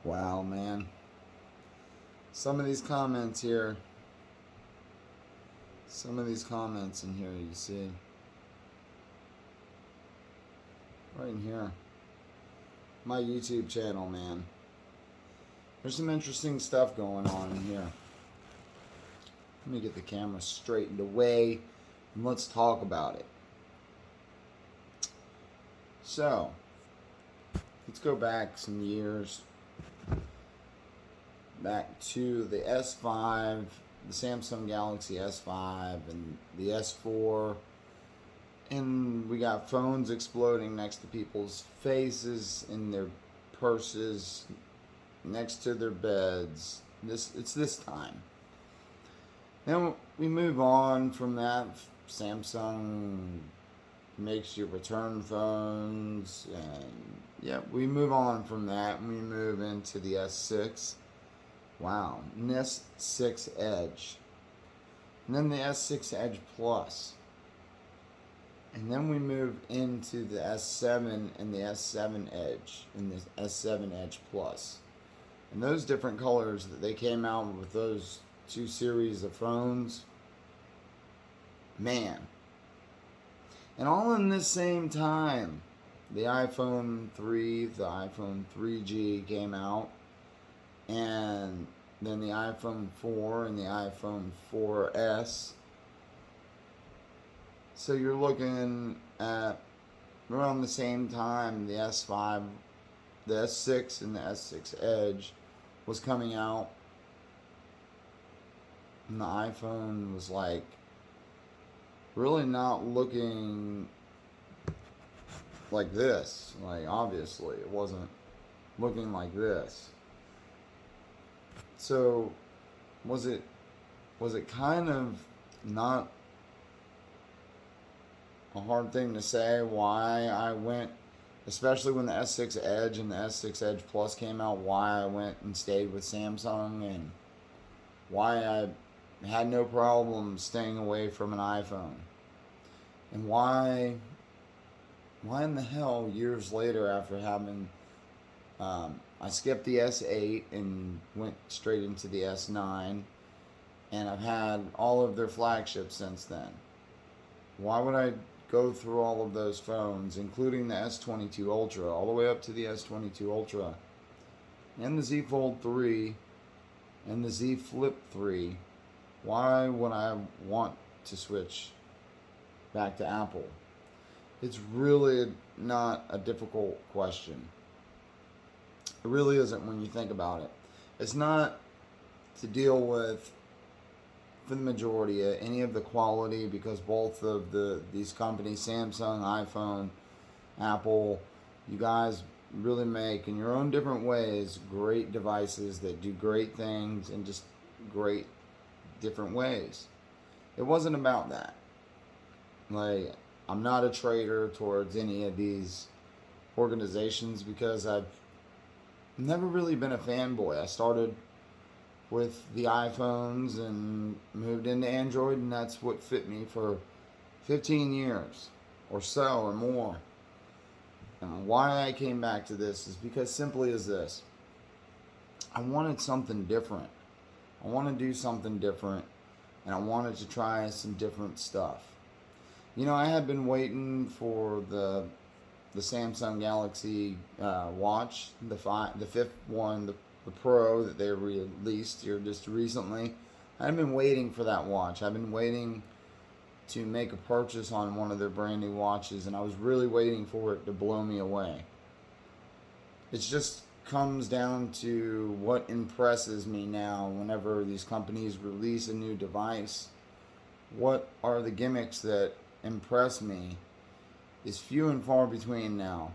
Wow, man. Some of these comments here, some of these comments in here, you see, right in here, my YouTube channel, man. There's some interesting stuff going on in here. Let me get the camera straightened away and let's talk about it. So, let's go back some years, back to the S5, the Samsung Galaxy S5 and the S4, and we got phones exploding next to people's faces, in their purses, next to their beds. It's this time. Then we move on from that. Samsung makes you return phones, and yeah, we move on from that and we move into the S6. Wow, and the S6 Edge, and then the S6 Edge Plus, and then we move into the S7 and the S7 Edge and the S7 Edge Plus, and those different colors that they came out with those two series of phones, man. And all in this same time, the iPhone 3, the iPhone 3G came out, and then the iPhone 4 and the iPhone 4S. So you're looking at around the same time the S5, the S6 and the S6 Edge was coming out, and the iPhone was like really not looking like this. Like, obviously it wasn't looking like this. So was it kind of not a hard thing to say why I went, especially when the S6 Edge and the S6 Edge Plus came out, why I went and stayed with Samsung, and why I had no problem staying away from an iPhone, and why in the hell years later, after having I skipped the S8 and went straight into the S9, and I've had all of their flagships since then. Why would I go through all of those phones, including the S22 Ultra, all the way up to the S22 Ultra, and the Z Fold 3, and the Z Flip 3? Why would I want to switch back to Apple? It's really not a difficult question. It really isn't when you think about it. It's not to deal with, for the majority, any of the quality, because both of these companies, Samsung, iPhone, Apple, you guys really make, in your own different ways, great devices that do great things in just great different ways. It wasn't about that. Like, I'm not a traitor towards any of these organizations because I've never really been a fanboy. I started with the iPhones and moved into Android, and that's what fit me for 15 years or so or more. And why I came back to this is because simply as this: I wanted something different. I want to do something different, and I wanted to try some different stuff. You know, I had been waiting for the Samsung Galaxy watch, the fifth one, the Pro that they released here just recently. I've been waiting for that watch. I've been waiting to make a purchase on one of their brand new watches, and I was really waiting for it to blow me away. It just comes down to what impresses me now whenever these companies release a new device. What are the gimmicks that impress me is few and far between now.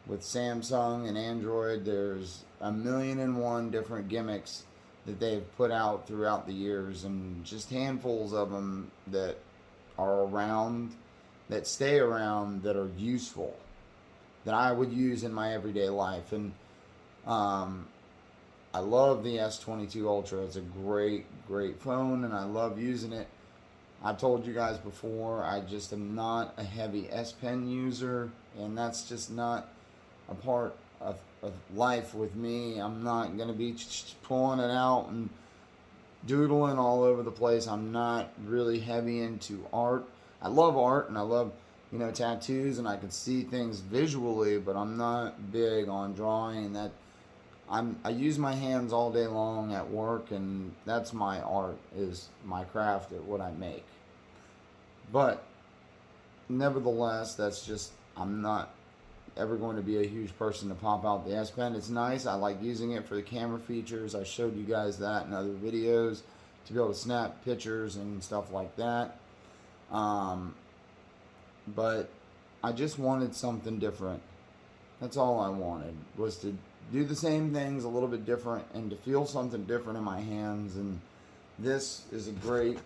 With Samsung and Android, there's 1,000,001 different gimmicks that they've put out throughout the years, and just handfuls of them that are around, that stay around, that are useful, that I would use in my everyday life. And I love the S22 Ultra. It's a great phone, and I love using it. I've told you guys before, I just am not a heavy S Pen user, and that's just not a part of of life with me. I'm not going to be pulling it out and doodling all over the place. I'm not really heavy into art. I love art and I love, tattoos, and I can see things visually, but I'm not big on drawing. I use my hands all day long at work, and that's my art, is my craft at what I make. But nevertheless, I'm not ever going to be a huge person to pop out the S Pen. It's nice. I like using it for the camera features. I showed you guys that in other videos, to be able to snap pictures and stuff like that. But I just wanted something different. That's all I wanted, was to do the same things a little bit different and to feel something different in my hands. And this is a great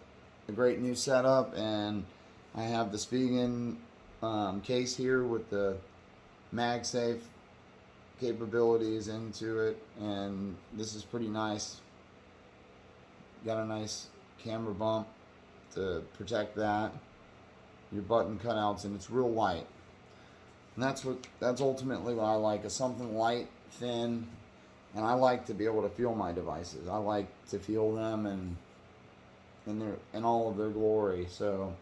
new setup. And I have the Spigen case here with the MagSafe capabilities into it, and this is pretty nice. Got a nice camera bump to protect that, your button cutouts, and it's real light. And that's ultimately what I like, is something light, thin, and I like to be able to feel my devices. I like to feel them in all of their glory. So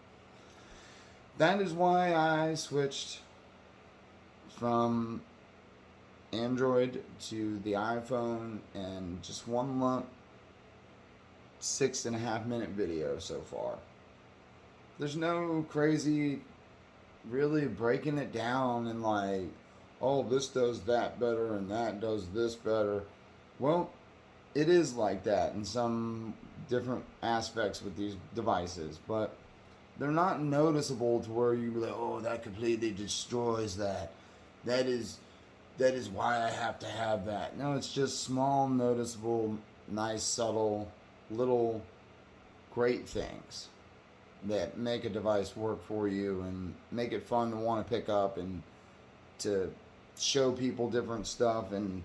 that is why I switched from Android to the iPhone, and just one lump 6.5 minute video so far. There's no crazy really breaking it down and like, oh, this does that better and that does this better. Well, it is like that in some different aspects with these devices, but they're not noticeable to where you be like, oh, that completely destroys that. That is why I have to have that. No, it's just small, noticeable, nice, subtle, little great things that make a device work for you and make it fun to want to pick up and to show people different stuff and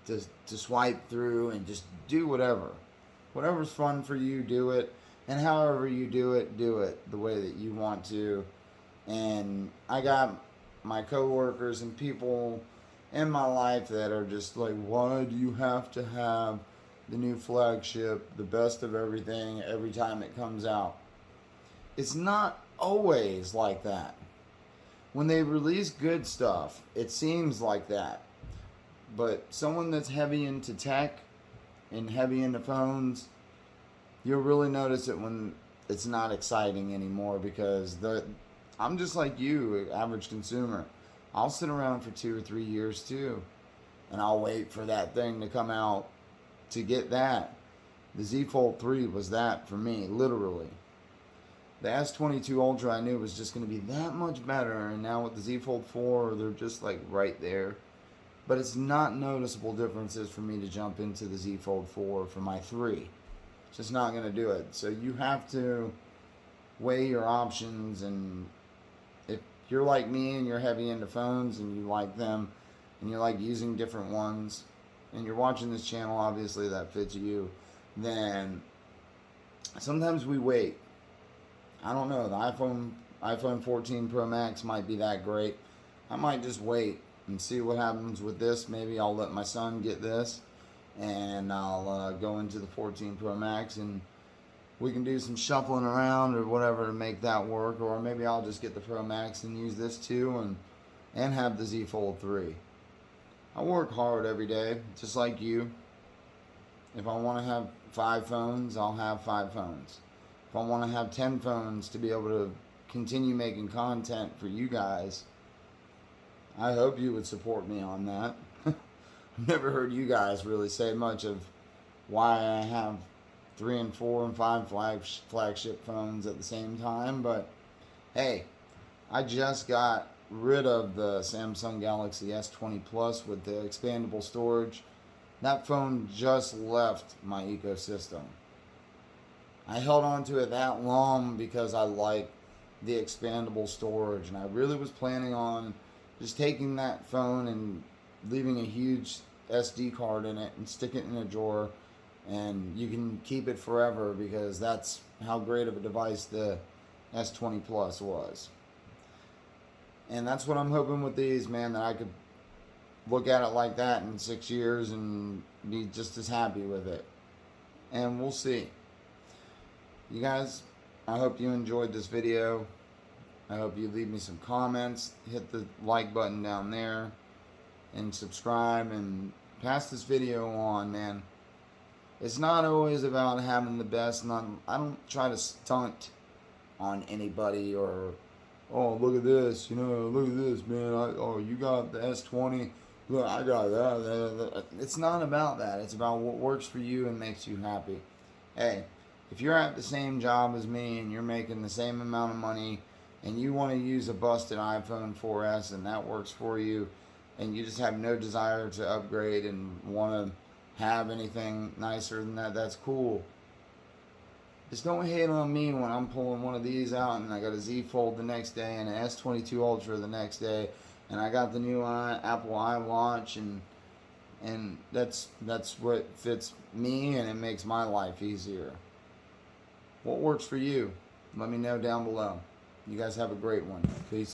to swipe through and just do whatever. Whatever's fun for you, do it. And however you do it the way that you want to. And I got my coworkers and people in my life that are just like, why do you have to have the new flagship, the best of everything, every time it comes out? It's not always like that. When they release good stuff, it seems like that. But someone that's heavy into tech and heavy into phones, you'll really notice it when it's not exciting anymore, because I'm just like you, average consumer. I'll sit around for 2 or 3 years too, and I'll wait for that thing to come out to get that. The Z Fold 3 was that for me, literally. The S22 Ultra I knew was just going to be that much better, and now with the Z Fold 4, they're just like right there. But it's not noticeable differences for me to jump into the Z Fold 4 for my 3. It's just not going to do it. So you have to weigh your options, and if you're like me and you're heavy into phones and you like them and you like using different ones and you're watching this channel, obviously that fits you, then sometimes we wait. I don't know, the iPhone 14 Pro Max might be that great. I might just wait and see what happens with this. Maybe I'll let my son get this and I'll go into the 14 Pro Max and we can do some shuffling around or whatever to make that work. Or maybe I'll just get the Pro Max and use this too and have the Z Fold 3. I work hard every day, just like you. If I want to have 5 phones, I'll have 5 phones. If I want to have 10 phones to be able to continue making content for you guys, I hope you would support me on that. I've never heard you guys really say much of why I have 3 and 4 and 5 flagship phones at the same time, but hey, I just got rid of the Samsung Galaxy S20 Plus with the expandable storage. That phone just left my ecosystem. I held on to it that long because I like the expandable storage, and I really was planning on just taking that phone and leaving a huge SD card in it and stick it in a drawer, and you can keep it forever, because that's how great of a device the S20 Plus was. And that's what I'm hoping with these, man, that look at it like that in 6 years and be just as happy with it. And we'll see. You guys, I hope you enjoyed this video. I hope you leave me some comments. Hit the like button down there. And subscribe and pass this video on, man. It's not always about having the best. I don't try to stunt on anybody or, oh, look at this, look at this, man. Oh, you got the S20. Look, I got that. It's not about that. It's about what works for you and makes you happy. Hey, if you're at the same job as me and you're making the same amount of money and you want to use a busted iPhone 4S and that works for you and you just have no desire to upgrade and want to have anything nicer than that, that's cool. Just don't hate on me when I'm pulling one of these out and I got a Z Fold the next day and an S22 Ultra the next day and I got the new Apple iWatch and that's what fits me and it makes my life easier. What works for you? Let me know down below. You guys have a great one. Peace.